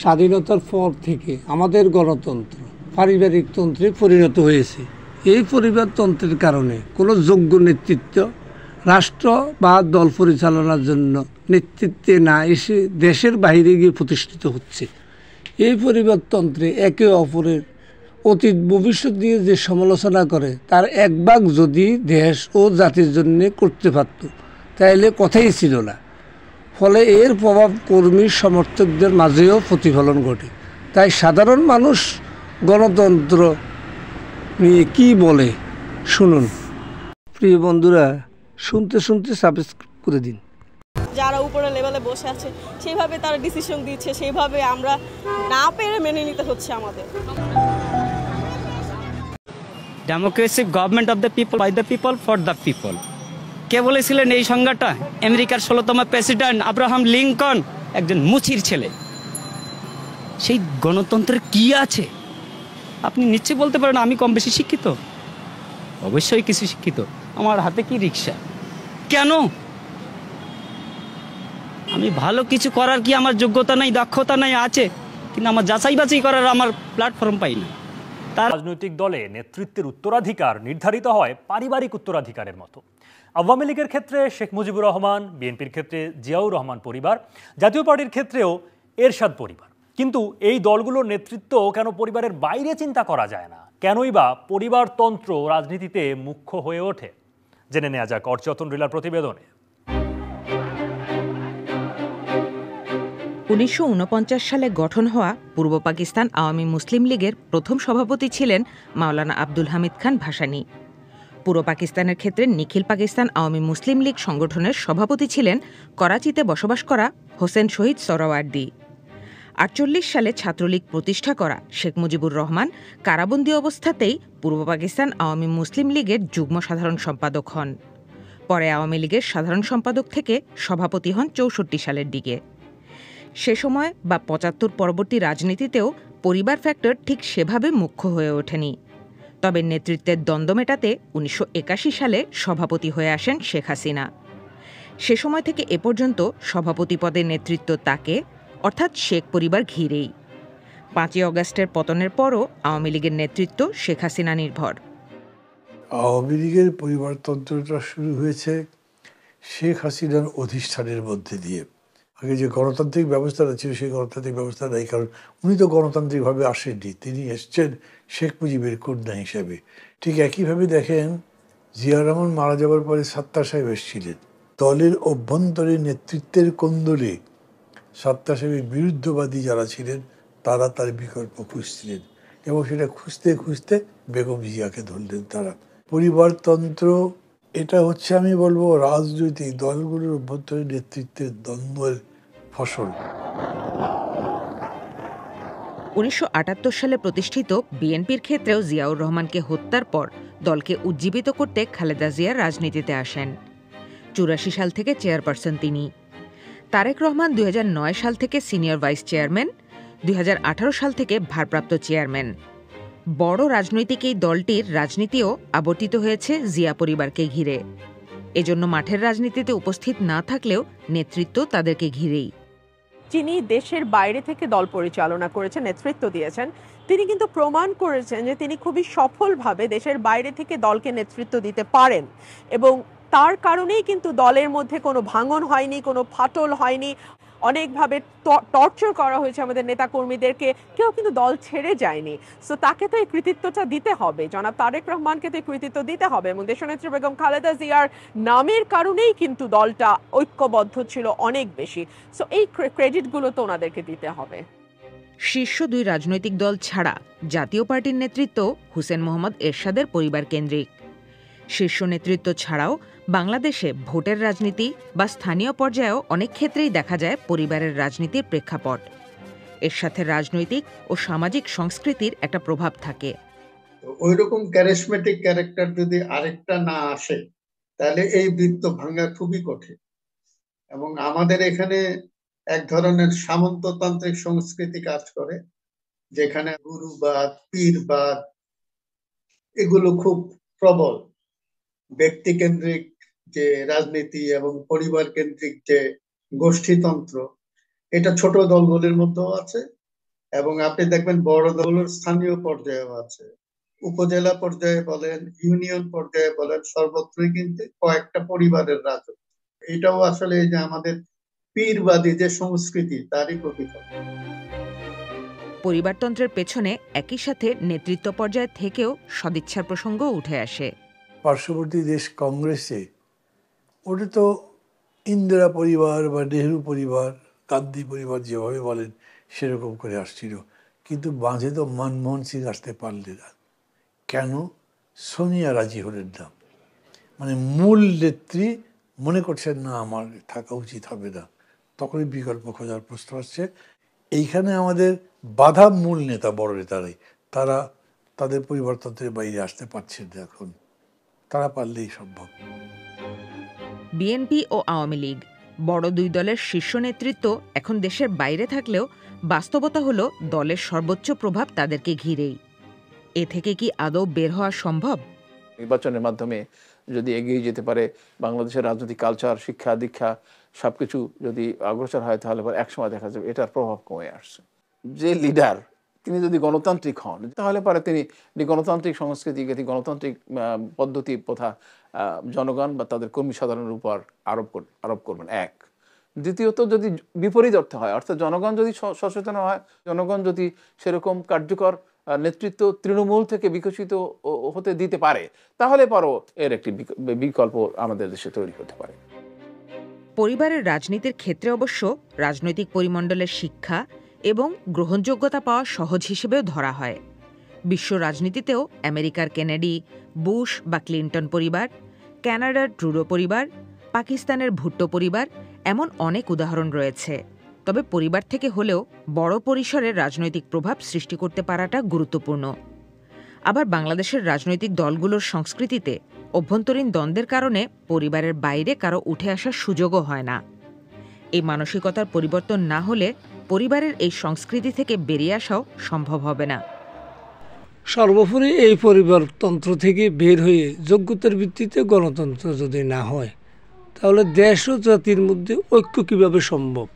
স্বাধীনতার পর থেকে আমাদের গণতন্ত্র পারিবারিক তন্ত্রে পরিণত হয়েছে। এই পরিবারতন্ত্রের কারণে কোনো যোগ্য নেতৃত্ব রাষ্ট্র বা দল পরিচালনার জন্য নেতৃত্বে না এসে দেশের বাইরে গিয়ে প্রতিষ্ঠিত হচ্ছে। এই পরিবারতন্ত্রে একে অপরের অতীত ভবিষ্যৎ নিয়ে যে সমালোচনা করে তার এক ভাগ যদি দেশ ও জাতির জন্য করতে পারত তাহলে কথাই ছিল না। ফলে এর প্রভাব কর্মী সমর্থকদের মাঝেও প্রতিফলন ঘটে। তাই সাধারণ মানুষ গণতন্ত্র নিয়ে কি বলে শুনুন। প্রিয় বন্ধুরা, শুনতে শুনতে সাবস্ক্রাইব করে দিন। যারা উপরে লেভেলে বসে আছে সেইভাবে তারা ডিসিশন দিচ্ছে, সেইভাবে আমরা না পেরে মেনে নিতে হচ্ছে আমাদের। Democracy government of the people, by the people, for the people. কে বলেছিলেন এই সংজ্ঞাটা? আমেরিকার 16তম প্রেসিডেন্ট আব্রাহাম লিঙ্কন, একজন মুচির ছেলে। সেই গণতন্ত্রের কি আছে? আপনি নিশ্চয়ই বলতে পারেন আমি কম বেশি শিক্ষিত। অবশ্যই কিছু শিক্ষিত। আমার হাতে কি রিক্সা? কেন? আমি ভালো কিছু করার কি আমার যোগ্যতা নাই, দক্ষতা নাই? আছে, কিন্তু আমার যাচাই বাছাই করার আমার প্ল্যাটফর্ম পাই না। রাজনৈতিক দলে নেতৃত্বের উত্তরাধিকার নির্ধারিত হয় পারিবারিক উত্তরাধিকারের মতো। আওয়ামী লীগের ক্ষেত্রে শেখ মুজিবুর রহমান, বিএনপির ক্ষেত্রে জিয়াউর রহমান পরিবার, জাতীয় পার্টির ক্ষেত্রেও এরশাদ পরিবার। কিন্তু এই দলগুলোর নেতৃত্ব কেন পরিবারের বাইরে চিন্তা করা যায় না? কেনই বা পরিবারতন্ত্র রাজনীতিতে মুখ্য হয়ে ওঠে? জেনে নেওয়া যাক অর্চতন রিলার প্রতিবেদনে। 1949 সালে গঠন হওয়া পূর্ব পাকিস্তান আওয়ামী মুসলিম লীগের প্রথম সভাপতি ছিলেন মাওলানা আব্দুল হামিদ খান ভাসানী। পূর্ব পাকিস্তানের ক্ষেত্রে নিখিল পাকিস্তান আওয়ামী মুসলিম লীগ সংগঠনের সভাপতি ছিলেন করাচিতে বসবাস করা হোসেন শহীদ সোহরাওয়ার্দী। 1948 সালে ছাত্রলীগ প্রতিষ্ঠা করা শেখ মুজিবুর রহমান কারাবন্দী অবস্থাতেই পূর্ব পাকিস্তান আওয়ামী মুসলিম লীগের যুগ্ম সাধারণ সম্পাদক হন। পরে আওয়ামী লীগের সাধারণ সম্পাদক থেকে সভাপতি হন 64 সালের দিকে। সে সময় বা 75 পরবর্তী রাজনীতিতেও পরিবার ফ্যাক্টর ঠিক সেভাবে মুখ্য হয়ে ওঠেনি। তবে নেতৃত্বের দ্বন্দ্ব মেটাতে 1981 সালে সভাপতি হয়ে আসেন শেখ হাসিনা। সে সময় থেকে এ পর্যন্ত সভাপতি পদে নেতৃত্ব তাকে, অর্থাৎ শেখ পরিবার ঘিরেই। 5ই অগাস্টের পতনের পরও আওয়ামী লীগের নেতৃত্ব শেখ হাসিনা নির্ভর। আওয়ামী লীগের পরিবারতন্ত্রটা শুরু হয়েছে শেখ হাসিনার অধিষ্ঠানের মধ্যে দিয়ে। আগে যে গণতান্ত্রিক ব্যবস্থাটা ছিল সেই গণতান্ত্রিক ব্যবস্থা নাই, কারণ উনি তো গণতান্ত্রিকভাবে আসেননি, তিনি এসছেন শেখ মুজিবের কন্যা হিসেবে। ঠিক একইভাবে দেখেন জিয়া রহমান মারা যাওয়ার পরে সাত্তার সাহেব এসেছিলেন। দলের অভ্যন্তরে নেতৃত্বের কোন্দলে সাত্তার সাহেবের বিরুদ্ধবাদী যারা ছিলেন তারা তার বিকল্প খুঁজছিলেন, এবং সেটা খুঁজতে খুঁজতে বেগম জিয়াকে ধরলেন তারা। পরিবারতন্ত্র এটা হচ্ছে, আমি বলবো, রাজনৈতিক দলগুলোর অভ্যন্তরে নেতৃত্বের দ্বন্দ্বের ফসল। 1978 সালে প্রতিষ্ঠিত বিএনপির ক্ষেত্রেও জিয়াউর রহমানকে হত্যার পর দলকে উজ্জীবিত করতে খালেদা জিয়া রাজনীতিতে আসেন। 84 সাল থেকে চেয়ারপারসন তিনি। তারেক রহমান 2009 সাল থেকে সিনিয়র ভাইস চেয়ারম্যান, 2018 সাল থেকে ভারপ্রাপ্ত চেয়ারম্যান। বড় রাজনৈতিক এই দলটির রাজনীতিও আবর্তিত হয়েছে জিয়া পরিবারকে ঘিরে। এজন্য মাঠের রাজনীতিতে উপস্থিত না থাকলেও নেতৃত্ব তাদেরকে ঘিরেই। যিনি দেশের বাইরে থেকে দল পরিচালনা করেছেন, নেতৃত্ব দিয়েছেন, তিনি কিন্তু প্রমাণ করেছেন যে তিনি খুবই সফলভাবে দেশের বাইরে থেকে দলকে নেতৃত্ব দিতে পারেন, এবং তার কারণেই কিন্তু দলের মধ্যে কোনো ভাঙন হয়নি, কোনো ফাটল হয়নি। অনেকভাবে টর্চার করা হয়েছে আমাদের নেতাকর্মীদেরকে, কেউ কিন্তু দল ছেড়ে যায়নি। সো তাকে তো এই কৃতিত্বটা দিতে হবে, জনাব তারেক রহমানকে তো এই কৃতিত্ব দিতে হবে, এবং দেশনেত্রী বেগম খালেদা জিয়ার নামের কারণেই কিন্তু দলটা ঐক্যবদ্ধ ছিল অনেক বেশি। সো এই ক্রেডিটগুলো তো ওনাদেরকে দিতে হবে। শীর্ষ 2 রাজনৈতিক দল ছাড়া জাতীয় পার্টির নেতৃত্ব হুসেন মোহাম্মদ এরশাদের পরিবার কেন্দ্রিক। শীর্ষ নেতৃত্ব ছাড়াও বাংলাদেশে ভোটের রাজনীতি বা স্থানীয় পর্যায়েও অনেক ক্ষেত্রেই দেখা যায় পরিবারের রাজনীতির প্রেক্ষাপট। এর সাথে রাজনৈতিক ও সামাজিক সংস্কৃতির একটা প্রভাব থাকে। ওই রকম ক্যারিজমেটিক ক্যারেক্টার যদি আরেকটা না আসে তাহলে এই বৃত্ত ভাঙা খুবই কঠিন। এবং আমাদের এখানে এক ধরনের সামন্ততান্ত্রিক সংস্কৃতি কাজ করে, যেখানে গুরুবাদ, পীরবাদ এগুলো খুব প্রবল। ব্যক্তিকেন্দ্রিক যে রাজনীতি এবং পরিবার কেন্দ্রিক যে গোষ্ঠীতন্ত্র, এটা ছোট দলগুলির মধ্যেও আছে, এবং আপনি দেখবেন বড় দলের স্থানীয় পর্যায়েও আছে, উপজেলা পর্যায়ে বলেন, ইউনিয়ন পর্যায়ে বলেন, সর্বত্রই কিন্তু কয়েকটা পরিবারের রাজত্ব। এটাও আসলে এই যে আমাদের পীরবাদী যে সংস্কৃতি তারই প্রতিফলন। পরিবারতন্ত্রের পেছনে একই সাথে নেতৃত্ব পর্যায়ে থেকেও সদিচ্ছার প্রসঙ্গ উঠে আসে। পার্শ্ববর্তী দেশ কংগ্রেসে ওটা তো ইন্দিরা পরিবার বা নেহরু পরিবার, গান্ধী পরিবার যেভাবে বলেন সেরকম করে আসছিল, কিন্তু মাঝে তো মনমোহন সিং আসতে পারলেন না। কেন? সোনিয়া রাজি হলেন না। মানে মূল নেত্রী মনে করছেন না আমার থাকা উচিত হবে না, তখনই বিকল্প খোঁজার প্রশ্ন আসছে। এইখানে আমাদের বাধা মূল নেতা, বড় নেতারাই, তারা তাদের পরিবারতন্ত্রের বাইরে আসতে পারছেন না। এখন তারা পারলেই সম্ভব। বিএনপি ও আওয়ামী লীগ বড় দুই দলের শীর্ষ নেতৃত্ব এখন দেশের বাইরে থাকলেও বাস্তবতা হলো দলের সর্বোচ্চ প্রভাব তাদেরকে ঘিরেই। এ থেকে কি আদৌ বের হওয়া সম্ভব? নির্বাচনের মাধ্যমে যদি এগিয়ে যেতে পারে, বাংলাদেশের রাজনৈতিক কালচার, শিক্ষা দীক্ষা সবকিছু যদি অগ্রসর হয়, তাহলে একসময় দেখা যাবে এটার প্রভাব কমে আসছে। যে লিডার তিনি যদি গণতান্ত্রিক হন, তাহলে পরে তিনি গণতান্ত্রিক সংস্কৃতি, গণতান্ত্রিক পদ্ধতি প্রথা জনগণ বা তাদের কর্মী সাধারণের উপর আরোপ করবেন। এক। দ্বিতীয়ত, যদি বিপরীত অর্থে হয়, অর্থাৎ জনগণ যদি সচেতন হয়, জনগণ যদি সেরকম কার্যকর নেতৃত্ব তৃণমূল থেকে বিকশিত হতে দিতে পারে, তাহলে পরও এর একটি বিকল্প আমাদের দেশে তৈরি হতে পারে। পরিবারের রাজনীতির ক্ষেত্রে অবশ্য রাজনৈতিক পরিমণ্ডলের শিক্ষা এবং গ্রহণযোগ্যতা পাওয়া সহজ হিসেবেও ধরা হয়। বিশ্ব রাজনীতিতেও আমেরিকার কেনেডি, বুশ বা ক্লিন্টন পরিবার, কানাডার ট্রুডো পরিবার, পাকিস্তানের ভুট্টো পরিবার, এমন অনেক উদাহরণ রয়েছে। তবে পরিবার থেকে হলেও বড় পরিসরের রাজনৈতিক প্রভাব সৃষ্টি করতে পারাটা গুরুত্বপূর্ণ। আবার বাংলাদেশের রাজনৈতিক দলগুলোর সংস্কৃতিতে অভ্যন্তরীণ দ্বন্দ্বের কারণে পরিবারের বাইরে কারো উঠে আসার সুযোগও হয় না। এই মানসিকতার পরিবর্তন না হলে পরিবারের এই সংস্কৃতি থেকে বেরিয়ে আসাও সম্ভব হবে না। সর্বোপরি এই পরিবারতন্ত্র থেকে বের হয়ে যোগ্যতার ভিত্তিতে গণতন্ত্র যদি না হয়, তাহলে দেশ ও জাতির মধ্যে ঐক্য কিভাবে সম্ভব?